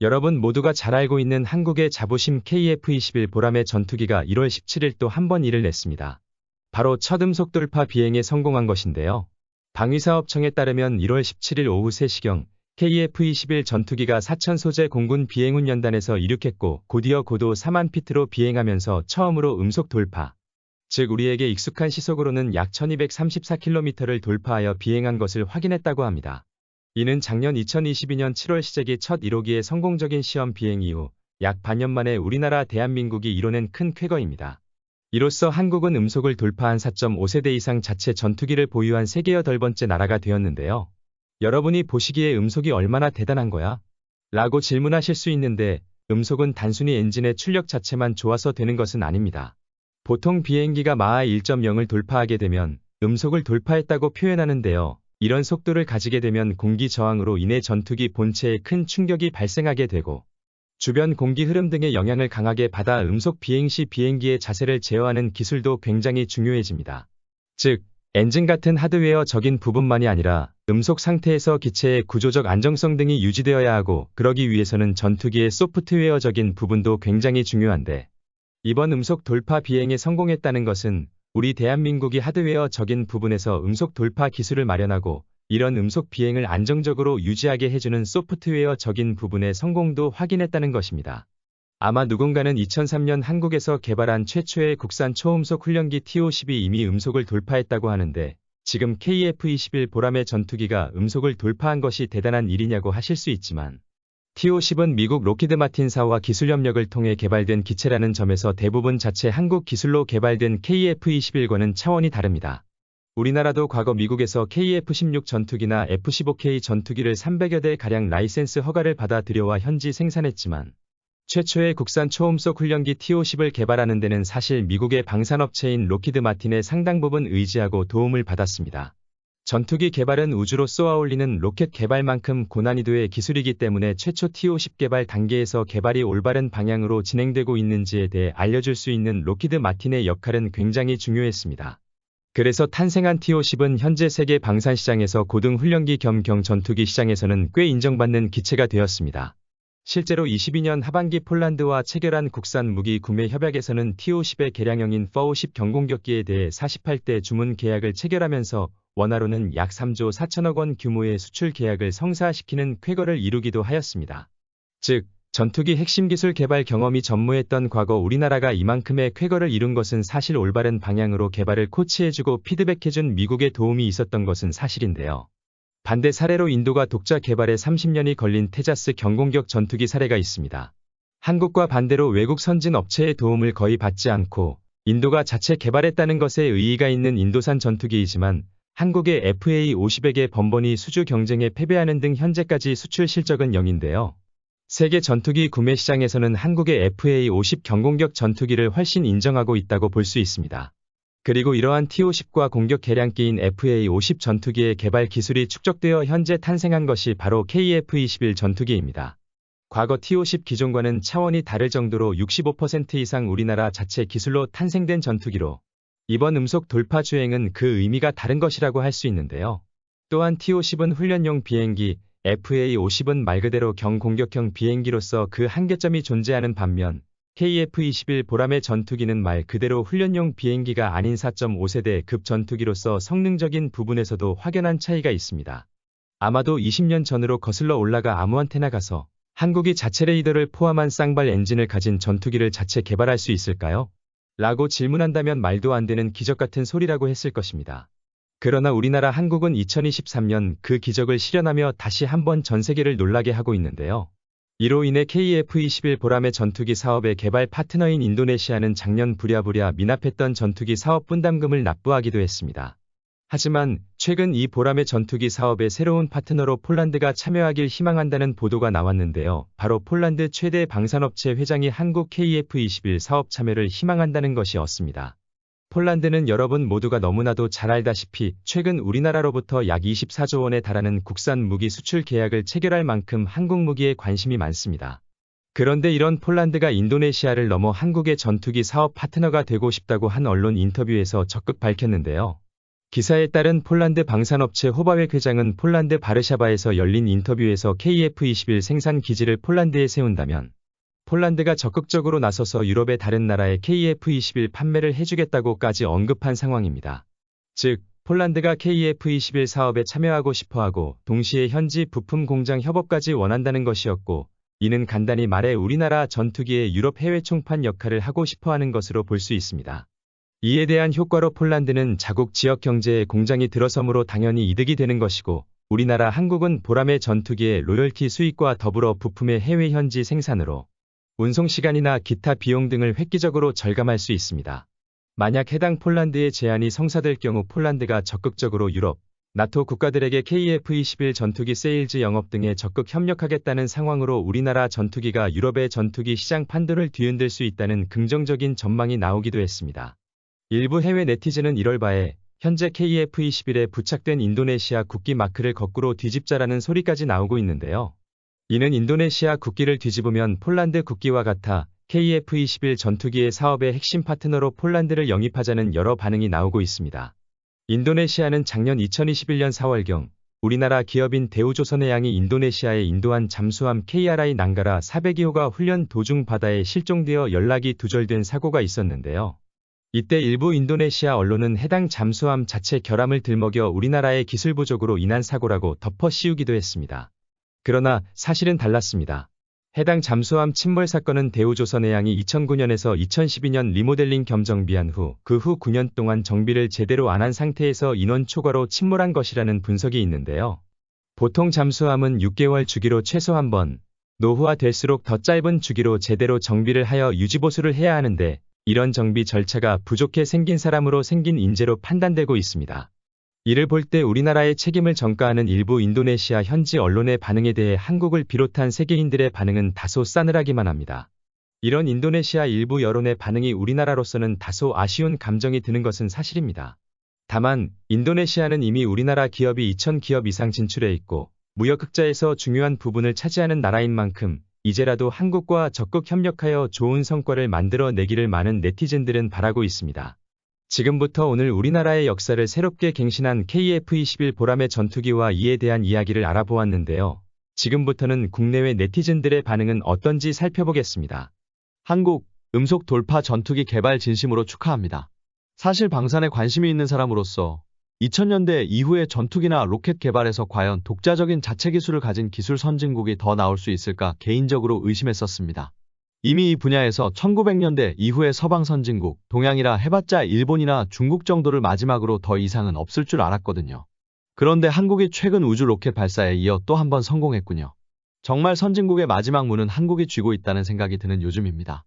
여러분 모두가 잘 알고 있는 한국의 자부심 KF-21 보람의 전투기가 1월 17일 또 한 번 일을 냈습니다. 바로 첫 음속 돌파 비행에 성공한 것인데요. 방위사업청에 따르면 1월 17일 오후 3시경 KF-21 전투기가 사천 소재 공군 비행훈련단에서 이륙했고 곧이어 고도 4만 피트로 비행하면서 처음으로 음속 돌파, 즉 우리에게 익숙한 시속으로는 약 1234km를 돌파하여 비행한 것을 확인했다고 합니다. 이는 작년 2022년 7월 시작이 첫 1호기의 성공적인 시험 비행 이후 약 반년 만에 우리나라 대한민국이 이뤄낸 큰 쾌거입니다. 이로써 한국은 음속을 돌파한 4.5세대 이상 자체 전투기를 보유한 세계 8번째 나라가 되었는데요. 여러분이 보시기에 음속이 얼마나 대단한 거야? 라고 질문하실 수 있는데 음속은 단순히 엔진의 출력 자체만 좋아서 되는 것은 아닙니다. 보통 비행기가 마하 1.0을 돌파하게 되면 음속을 돌파했다고 표현하는데요. 이런 속도를 가지게 되면 공기 저항으로 인해 전투기 본체에 큰 충격이 발생하게 되고 주변 공기 흐름 등의 영향을 강하게 받아 음속 비행 시 비행기의 자세를 제어하는 기술도 굉장히 중요해집니다. 즉, 엔진 같은 하드웨어적인 부분만이 아니라 음속 상태에서 기체의 구조적 안정성 등이 유지되어야 하고 그러기 위해서는 전투기의 소프트웨어적인 부분도 굉장히 중요한데 이번 음속 돌파 비행에 성공했다는 것은 우리 대한민국이 하드웨어적인 부분에서 음속 돌파 기술을 마련하고 이런 음속 비행을 안정적으로 유지하게 해주는 소프트웨어적인 부분의 성공도 확인했다는 것입니다. 아마 누군가는 2003년 한국에서 개발한 최초의 국산 초음속 훈련기 TO-10이 이미 음속을 돌파했다고 하는데 지금 KF-21 보람의 전투기가 음속을 돌파한 것이 대단한 일이냐고 하실 수 있지만 TO-10은 미국 로키드 마틴사와 기술 협력을 통해 개발된 기체라는 점에서 대부분 자체 한국 기술로 개발된 KF-21과는 차원이 다릅니다. 우리나라도 과거 미국에서 KF-16 전투기나 F-15K 전투기를 300여 대가량 라이센스 허가를 받아 들여와 현지 생산했지만 최초의 국산 초음속 훈련기 TO-10을 개발하는 데는 사실 미국의 방산업체인 로키드 마틴의 상당 부분 의지하고 도움을 받았습니다. 전투기 개발은 우주로 쏘아 올리는 로켓 개발만큼 고난이도의 기술이기 때문에 최초 TO-10 개발 단계에서 개발이 올바른 방향으로 진행되고 있는지에 대해 알려줄 수 있는 로키드 마틴의 역할은 굉장히 중요했습니다. 그래서 탄생한 TO-10은 현재 세계 방산 시장에서 고등 훈련기 겸 경전투기 시장에서는 꽤 인정받는 기체가 되었습니다. 실제로 22년 하반기 폴란드와 체결한 국산 무기 구매 협약에서는 TO-10의 개량형인 FO-10 경공격기에 대해 48대 주문 계약을 체결하면서 원화로는 약 3조 4천억 원 규모의 수출 계약을 성사시키는 쾌거를 이루기도 하였습니다. 즉, 전투기 핵심 기술 개발 경험이 전무했던 과거 우리나라가 이만큼의 쾌거를 이룬 것은 사실 올바른 방향으로 개발을 코치해주고 피드백해준 미국의 도움이 있었던 것은 사실인데요. 반대 사례로 인도가 독자 개발에 30년이 걸린 테자스 경공격 전투기 사례가 있습니다. 한국과 반대로 외국 선진 업체의 도움을 거의 받지 않고 인도가 자체 개발했다는 것에 의의가 있는 인도산 전투기이지만 한국의 FA-50에게 번번이 수주 경쟁에 패배하는 등 현재까지 수출 실적은 0인데요. 세계 전투기 구매 시장에서는 한국의 FA-50 경공격 전투기를 훨씬 인정하고 있다고 볼 수 있습니다. 그리고 이러한 TO-10과 공격 개량기인 FA-50 전투기의 개발 기술이 축적되어 현재 탄생한 것이 바로 KF-21 전투기입니다. 과거 TO-10 기존과는 차원이 다를 정도로 65% 이상 우리나라 자체 기술로 탄생된 전투기로 이번 음속 돌파 주행은 그 의미가 다른 것이라고 할 수 있는데요. 또한 TO-10은 훈련용 비행기, FA-50은 말 그대로 경공격형 비행기로서 그 한계점이 존재하는 반면 KF-21 보람의 전투기는 말 그대로 훈련용 비행기가 아닌 4.5세대 급 전투기로서 성능적인 부분에서도 확연한 차이가 있습니다. 아마도 20년 전으로 거슬러 올라가 아무한테나 가서 한국이 자체 레이더를 포함한 쌍발 엔진을 가진 전투기를 자체 개발할 수 있을까요? 라고 질문한다면 말도 안 되는 기적 같은 소리라고 했을 것입니다. 그러나 우리나라 한국은 2023년 그 기적을 실현하며 다시 한번 전 세계를 놀라게 하고 있는데요. 이로 인해 KF-21 보람의 전투기 사업의 개발 파트너인 인도네시아는 작년 부랴부랴 미납했던 전투기 사업 분담금을 납부하기도 했습니다. 하지만 최근 이 보람의 전투기 사업의 새로운 파트너로 폴란드가 참여하길 희망한다는 보도가 나왔는데요. 바로 폴란드 최대 방산업체 회장이 한국 KF-21 사업 참여를 희망한다는 것이었습니다. 폴란드는 여러분 모두가 너무나도 잘 알다시피 최근 우리나라로부터 약 24조 원에 달하는 국산 무기 수출 계약을 체결할 만큼 한국 무기에 관심이 많습니다. 그런데 이런 폴란드가 인도네시아를 넘어 한국의 전투기 사업 파트너가 되고 싶다고 한 언론 인터뷰에서 적극 밝혔는데요. 기사에 따른 폴란드 방산업체 호바웩 회장은 폴란드 바르샤바에서 열린 인터뷰에서 KF-21 생산 기지를 폴란드에 세운다면 폴란드가 적극적으로 나서서 유럽의 다른 나라에 KF-21 판매를 해주겠다고까지 언급한 상황입니다. 즉, 폴란드가 KF-21 사업에 참여하고 싶어하고 동시에 현지 부품 공장 협업까지 원한다는 것이었고, 이는 간단히 말해 우리나라 전투기의 유럽 해외 총판 역할을 하고 싶어하는 것으로 볼 수 있습니다. 이에 대한 효과로 폴란드는 자국 지역 경제에 공장이 들어서므로 당연히 이득이 되는 것이고, 우리나라 한국은 보람의 전투기의 로열티 수익과 더불어 부품의 해외 현지 생산으로 운송시간이나 기타 비용 등을 획기적으로 절감할 수 있습니다. 만약 해당 폴란드의 제안이 성사될 경우 폴란드가 적극적으로 유럽, 나토 국가들에게 KF-21 전투기 세일즈 영업 등에 적극 협력하겠다는 상황으로 우리나라 전투기가 유럽의 전투기 시장 판도를 뒤흔들 수 있다는 긍정적인 전망이 나오기도 했습니다. 일부 해외 네티즌은 이럴 바에 현재 KF-21에 부착된 인도네시아 국기 마크를 거꾸로 뒤집자라는 소리까지 나오고 있는데요. 이는 인도네시아 국기를 뒤집으면 폴란드 국기와 같아 KF-21 전투기의 사업의 핵심 파트너로 폴란드를 영입하자는 여러 반응이 나오고 있습니다. 인도네시아는 작년 2021년 4월경 우리나라 기업인 대우조선해양이 인도네시아에 인도한 잠수함 KRI 난가라 402호가 훈련 도중 바다에 실종되어 연락이 두절된 사고가 있었는데요. 이때 일부 인도네시아 언론은 해당 잠수함 자체 결함을 들먹여 우리나라의 기술 부족으로 인한 사고라고 덮어 씌우기도 했습니다. 그러나 사실은 달랐습니다. 해당 잠수함 침몰 사건은 대우조선해양이 2009년에서 2012년 리모델링 겸 정비한 후 그 후 9년 동안 정비를 제대로 안 한 상태에서 인원 초과로 침몰한 것이라는 분석이 있는데요. 보통 잠수함은 6개월 주기로 최소 한 번, 노후화될수록 더 짧은 주기로 제대로 정비를 하여 유지보수를 해야 하는데 이런 정비 절차가 부족해 생긴 사람으로 생긴 인재로 판단되고 있습니다. 이를 볼 때 우리나라의 책임을 전가하는 일부 인도네시아 현지 언론의 반응에 대해 한국을 비롯한 세계인들의 반응은 다소 싸늘하기만 합니다. 이런 인도네시아 일부 여론의 반응이 우리나라로서는 다소 아쉬운 감정이 드는 것은 사실입니다. 다만 인도네시아는 이미 우리나라 기업이 2,000기업 이상 진출해 있고 무역 흑자에서 중요한 부분을 차지하는 나라인 만큼 이제라도 한국과 적극 협력하여 좋은 성과를 만들어 내기를 많은 네티즌들은 바라고 있습니다. 지금부터 오늘 우리나라의 역사를 새롭게 갱신한 KF-21 보람의 전투기와 이에 대한 이야기를 알아보았는데요. 지금부터는 국내외 네티즌들의 반응은 어떤지 살펴보겠습니다. 한국, 음속 돌파 전투기 개발 진심으로 축하합니다. 사실 방산에 관심이 있는 사람으로서 2000년대 이후의 전투기나 로켓 개발에서 과연 독자적인 자체 기술을 가진 기술 선진국이 더 나올 수 있을까 개인적으로 의심했었습니다. 이미 이 분야에서 1900년대 이후의 서방 선진국, 동양이라 해봤자 일본이나 중국 정도를 마지막으로 더 이상은 없을 줄 알았거든요. 그런데 한국이 최근 우주 로켓 발사에 이어 또 한 번 성공했군요. 정말 선진국의 마지막 문은 한국이 쥐고 있다는 생각이 드는 요즘입니다.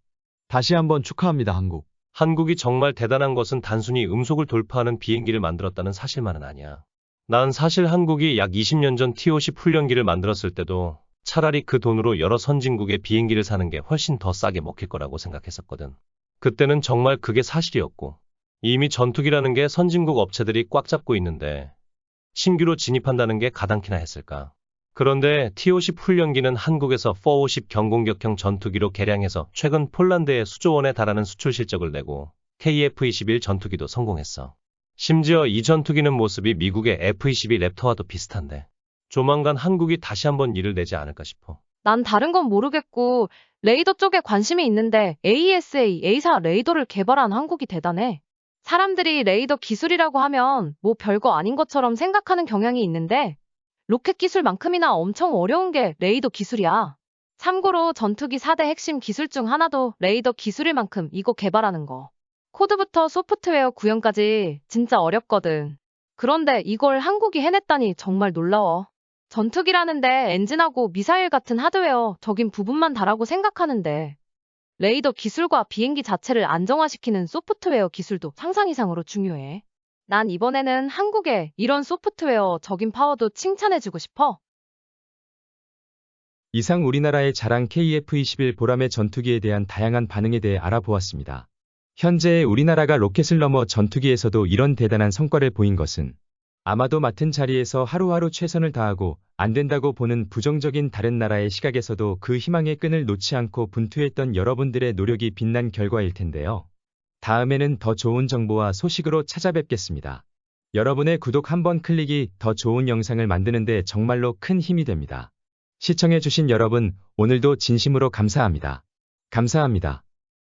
다시 한번 축하합니다, 한국. 한국이 정말 대단한 것은 단순히 음속을 돌파하는 비행기를 만들었다는 사실만은 아니야. 난 사실 한국이 약 20년 전 T-50 훈련기를 만들었을 때도 차라리 그 돈으로 여러 선진국의 비행기를 사는 게 훨씬 더 싸게 먹힐 거라고 생각했었거든. 그때는 정말 그게 사실이었고 이미 전투기라는 게 선진국 업체들이 꽉 잡고 있는데 신규로 진입한다는 게 가당키나 했을까. 그런데 T-50 훈련기는 한국에서 450 경공격형 전투기로 개량해서 최근 폴란드에 수조 원에 달하는 수출 실적을 내고 KF-21 전투기도 성공했어. 심지어 이 전투기는 모습이 미국의 F-22 랩터와도 비슷한데 조만간 한국이 다시 한번 일을 내지 않을까 싶어. 난 다른 건 모르겠고 레이더 쪽에 관심이 있는데 AESA, A사 레이더를 개발한 한국이 대단해. 사람들이 레이더 기술이라고 하면 뭐 별거 아닌 것처럼 생각하는 경향이 있는데 로켓 기술만큼이나 엄청 어려운 게 레이더 기술이야. 참고로 전투기 4대 핵심 기술 중 하나도 레이더 기술일 만큼 이거 개발하는 거. 코드부터 소프트웨어 구현까지 진짜 어렵거든. 그런데 이걸 한국이 해냈다니 정말 놀라워. 전투기라는데 엔진하고 미사일 같은 하드웨어적인 부분만 다라고 생각하는데 레이더 기술과 비행기 자체를 안정화시키는 소프트웨어 기술도 상상 이상으로 중요해. 난 이번에는 한국의 이런 소프트웨어적인 파워도 칭찬해주고 싶어. 이상 우리나라의 자랑 KF-21 보람의 전투기에 대한 다양한 반응에 대해 알아보았습니다. 현재 우리나라가 로켓을 넘어 전투기에서도 이런 대단한 성과를 보인 것은 아마도 맡은 자리에서 하루하루 최선을 다하고 안 된다고 보는 부정적인 다른 나라의 시각에서도 그 희망의 끈을 놓지 않고 분투했던 여러분들의 노력이 빛난 결과일 텐데요. 다음에는 더 좋은 정보와 소식으로 찾아뵙겠습니다. 여러분의 구독 한 번 클릭이 더 좋은 영상을 만드는데 정말로 큰 힘이 됩니다. 시청해주신 여러분, 오늘도 진심으로 감사합니다. 감사합니다.